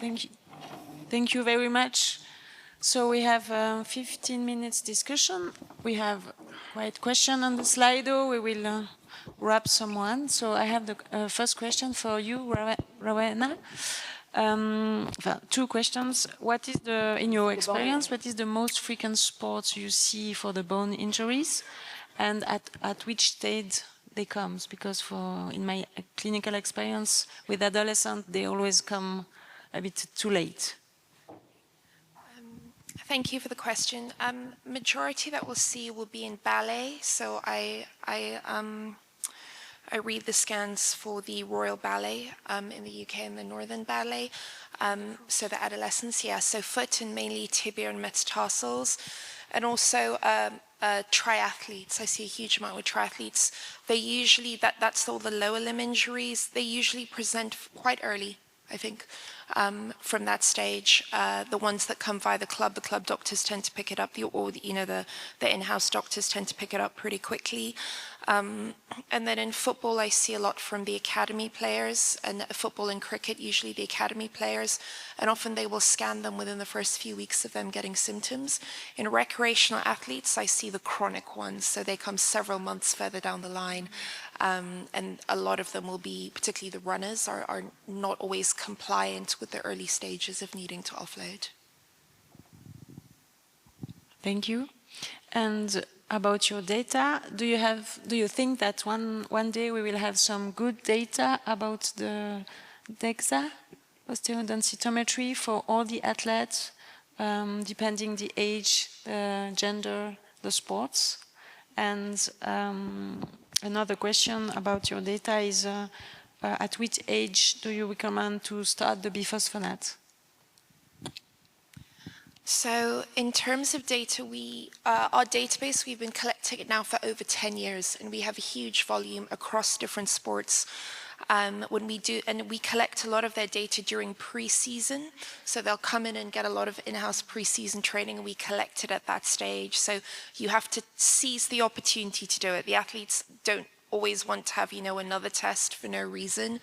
Thank you. Thank you very much. So we have 15 minutes discussion. We have quite question on the Slido. We will wrap someone. So I have the first question for you, Rowena. Two questions. What is in your experience, what is the most frequent sports you see for the bone injuries, and at which stage they come? Because in my clinical experience with adolescents, they always come a bit too late. Thank you for the question. Majority that we'll see will be in ballet. So I read the scans for the Royal Ballet in the UK and the Northern Ballet. So the adolescents, yeah. So foot and mainly tibia and metatarsals. And also triathletes. I see a huge amount with triathletes. They usually, that's all the lower limb injuries. They usually present quite early, I think. From that stage, the ones that come via the club doctors tend to pick it up, the in-house doctors tend to pick it up pretty quickly. And then in football, I see a lot from the academy players, and football and cricket, usually the academy players, and often they will scan them within the first few weeks of them getting symptoms. In recreational athletes, I see the chronic ones, so they come several months further down the line. And a lot of them will be, particularly the runners, are not always compliant with the early stages of needing to offload. Thank you. And about your data, do you think that one day we will have some good data about the DEXA, osteodensitometry, for all the athletes, depending the age, the gender, the sports? And another question about your data is, at which age do you recommend to start the biphosphonate? So in terms of data, our database, we've been collecting it now for over 10 years, and we have a huge volume across different sports. When we do, and we collect a lot of their data during pre-season, so they'll come in and get a lot of in-house pre-season training, and we collect it at that stage. So you have to seize the opportunity to do it. The athletes don't always want to have, another test for no reason.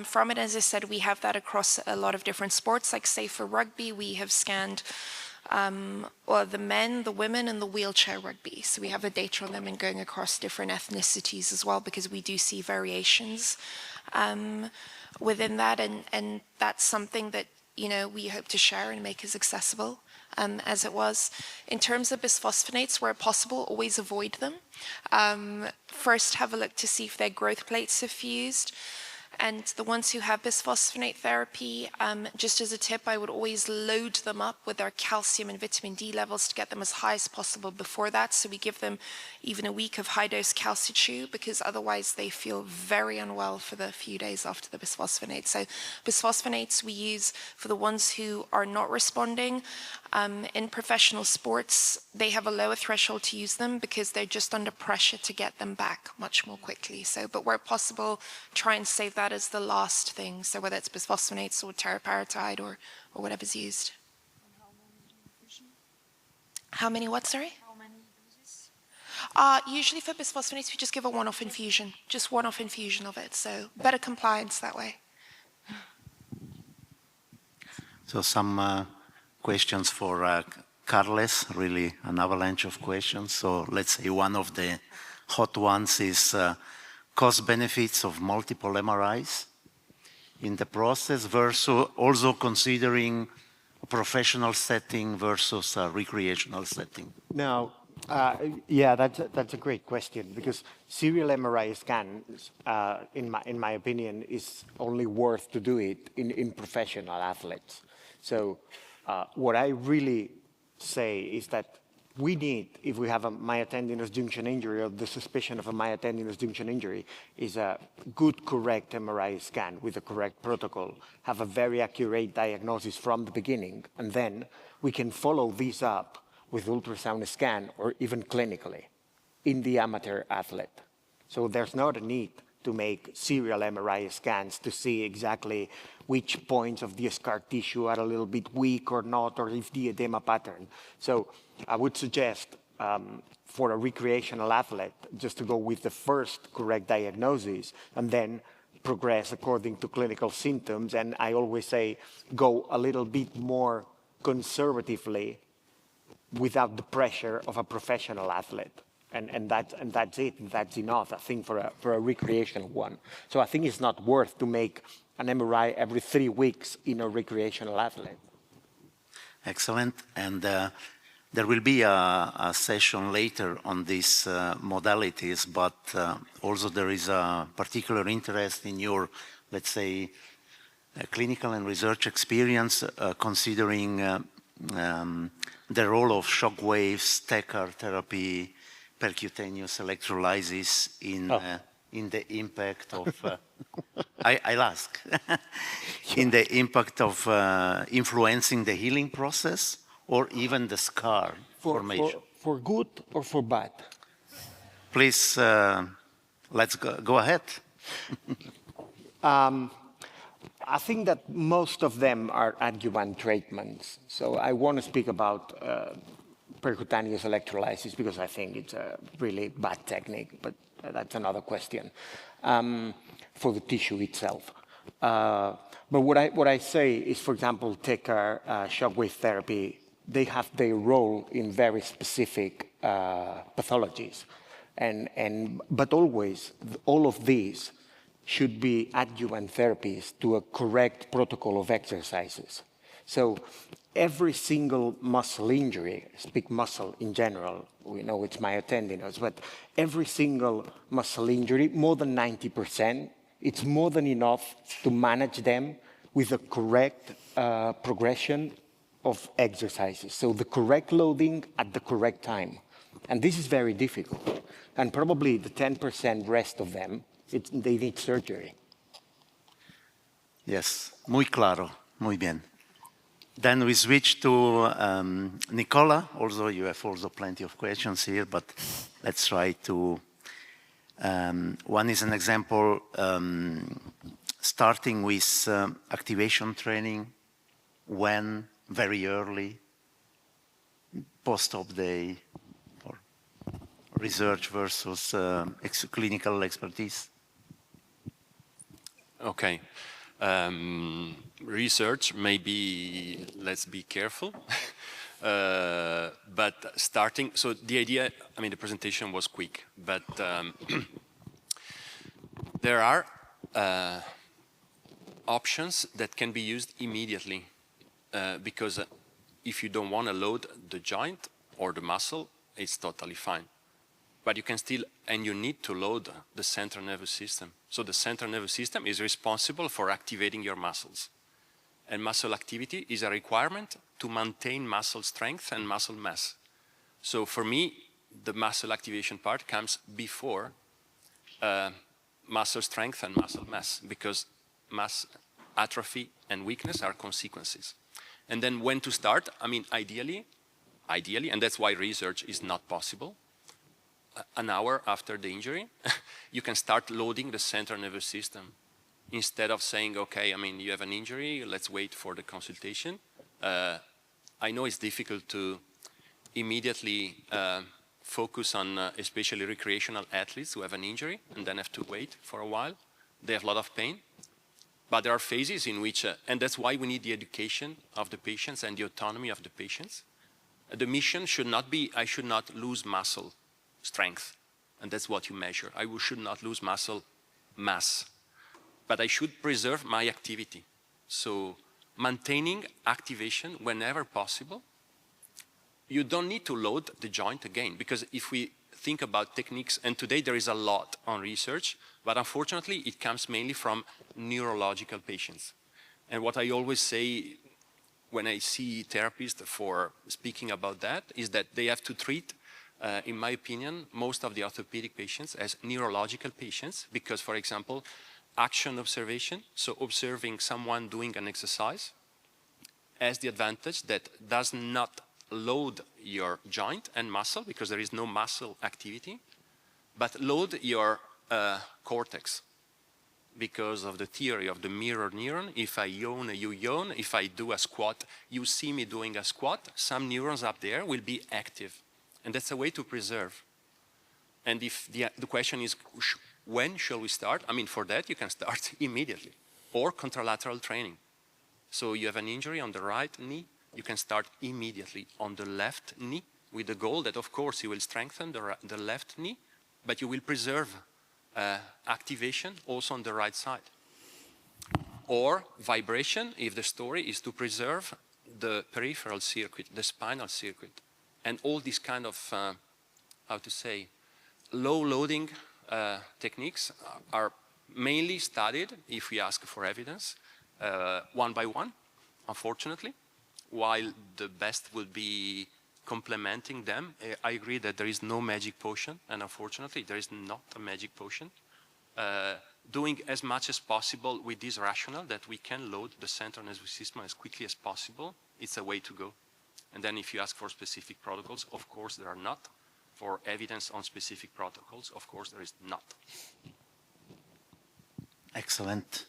From it, as I said, we have that across a lot of different sports, like say for rugby, we have scanned the men, the women, and the wheelchair rugby. So we have the data on them and going across different ethnicities as well, because we do see variations within that, and that's something that, we hope to share and make as accessible as it was. In terms of bisphosphonates, where possible, always avoid them. First, have a look to see if their growth plates are fused. And the ones who have bisphosphonate therapy, just as a tip, I would always load them up with their calcium and vitamin D levels to get them as high as possible before that. So we give them even a week of high-dose calcichew, because otherwise they feel very unwell for the few days after the bisphosphonates. So bisphosphonates we use for the ones who are not responding. In professional sports, they have a lower threshold to use them because they're just under pressure to get them back much more quickly. So, but where possible, try and save that as the last thing. So whether it's bisphosphonates or teriparatide or whatever's used. How many what, sorry? How many doses? Usually for bisphosphonates, we just give a one-off infusion. Just one-off infusion of it. So better compliance that way. So some questions for Carles, really an avalanche of questions. So let's say one of the hot ones is cost benefits of multiple MRIs in the process versus also considering a professional setting versus a recreational setting. Now, yeah, that's a great question, because serial MRI scans, in my opinion, is only worth to do it in professional athletes. So what I really say is that we need, if we have a myotendinous junction injury or the suspicion of a myotendinous junction injury, is a good, correct MRI scan with the correct protocol, have a very accurate diagnosis from the beginning, and then we can follow these up with ultrasound scan or even clinically in the amateur athlete. So there's not a need to make serial MRI scans to see exactly which points of the scar tissue are a little bit weak or not, or if the edema pattern. So I would suggest for a recreational athlete just to go with the first correct diagnosis and then progress according to clinical symptoms. And I always say, go a little bit more conservatively without the pressure of a professional athlete. And that's it, that's enough, I think, for a recreational one. So I think it's not worth to make an MRI every 3 weeks in a recreational athlete. Excellent. And there will be a session later on these modalities, but also there is a particular interest in your, let's say, clinical and research experience, considering the role of shock waves, TECAR therapy, percutaneous electrolysis in the impact of, I'll ask, in the impact of influencing the healing process or even the scar formation. For good or for bad? Please, let's go ahead. I think that most of them are adjuvant treatments. So I want to speak about percutaneous electrolysis because I think it's a really bad technique, but that's another question for the tissue itself. But what I say is, for example, TECAR, shockwave therapy, they have their role in very specific pathologies. But always, all of these should be adjuvant therapies to a correct protocol of exercises. So every single muscle injury, speak muscle in general, we know it's myotendinous, but every single muscle injury, more than 90%, it's more than enough to manage them with a correct progression of exercises. So the correct loading at the correct time. And this is very difficult. And probably the 10% rest of them, they need surgery. Yes, muy claro, muy bien. Then we switch to Nicola. Also, you have also plenty of questions here, but let's try to. One is an example, starting with activation training, when, very early, post-op day, or research versus clinical expertise. Okay. Research, maybe let's be careful. But starting, so the idea, I mean, the presentation was quick, but there are options that can be used immediately because if you don't want to load the joint or the muscle, it's totally fine. But you can still, and you need to load the central nervous system. So the central nervous system is responsible for activating your muscles. And muscle activity is a requirement to maintain muscle strength and muscle mass. So for me, the muscle activation part comes before muscle strength and muscle mass, because mass atrophy and weakness are consequences. And then when to start, I mean, ideally, and that's why research is not possible, an hour after the injury, you can start loading the central nervous system. Instead of saying, okay, I mean, you have an injury, let's wait for the consultation. I know it's difficult to immediately focus on especially recreational athletes who have an injury and then have to wait for a while. They have a lot of pain. But there are phases in which, and that's why we need the education of the patients and the autonomy of the patients. The mission should not be, I should not lose muscle strength, and that's what you measure. I should not lose muscle mass, but I should preserve my activity. So maintaining activation whenever possible. You don't need to load the joint again, because if we think about techniques, and today there is a lot on research, but unfortunately it comes mainly from neurological patients. And what I always say when I see therapists for speaking about that is that they have to treat in my opinion, most of the orthopedic patients as neurological patients because, for example, action observation, so observing someone doing an exercise, has the advantage that does not load your joint and muscle because there is no muscle activity, but load your cortex because of the theory of the mirror neuron. If I yawn, you yawn. If I do a squat, you see me doing a squat. Some neurons up there will be active. And that's a way to preserve. And if the question is, when shall we start? I mean, for that, you can start immediately. Or contralateral training. So you have an injury on the right knee, you can start immediately on the left knee with the goal that, of course, you will strengthen the left knee, but you will preserve activation also on the right side. Or vibration, if the story is to preserve the peripheral circuit, the spinal circuit. And all these kind of, how to say, low-loading techniques are mainly studied, if we ask for evidence, one by one, unfortunately, while the best would be complementing them. I agree that there is no magic potion, and unfortunately there is not a magic potion. Doing as much as possible with this rationale that we can load the central nervous system as quickly as possible, it's a way to go. And then if you ask for specific protocols, of course there are not. For evidence on specific protocols, of course there is not. Excellent.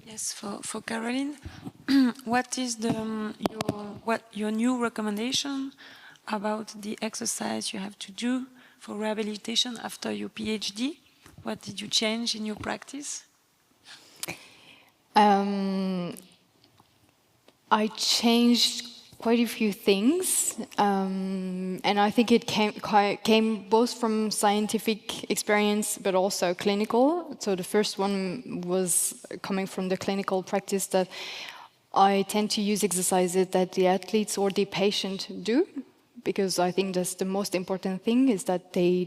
Yes, for Caroline, what is your new recommendation about the exercise you have to do for rehabilitation after your PhD? What did you change in your practice? I changed quite a few things, and I think it came both from scientific experience but also clinical. So the first one was coming from the clinical practice, that I tend to use exercises that the athletes or the patient do, because I think that's the most important thing, is that they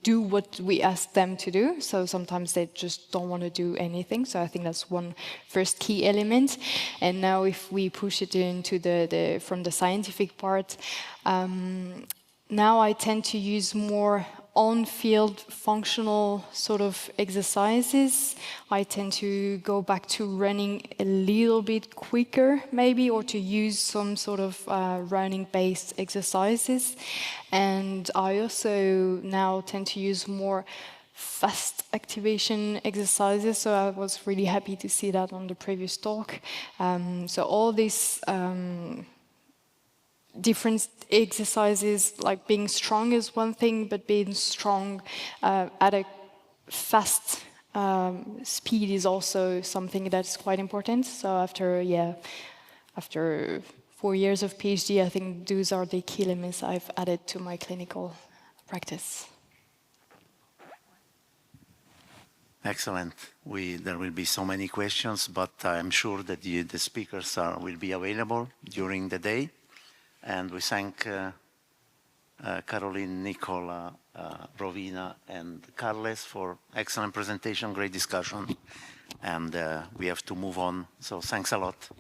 do what we ask them to do. So sometimes they just don't want to do anything. So I think that's one first key element. And now if we push it into from the scientific part, now I tend to use more on-field functional sort of exercises. I tend to go back to running a little bit quicker maybe, or to use some sort of running-based exercises. And I also now tend to use more fast activation exercises, so I was really happy to see that on the previous talk. So all these different exercises, like being strong is one thing, but being strong at a fast speed is also something that's quite important. So after 4 years of PhD, I think those are the key elements I've added to my clinical practice. Excellent. There will be so many questions, but I'm sure that the speakers will be available during the day. And we thank Caroline, Nicola, Rowena, and Carles for excellent presentation, great discussion. And we have to move on. So thanks a lot.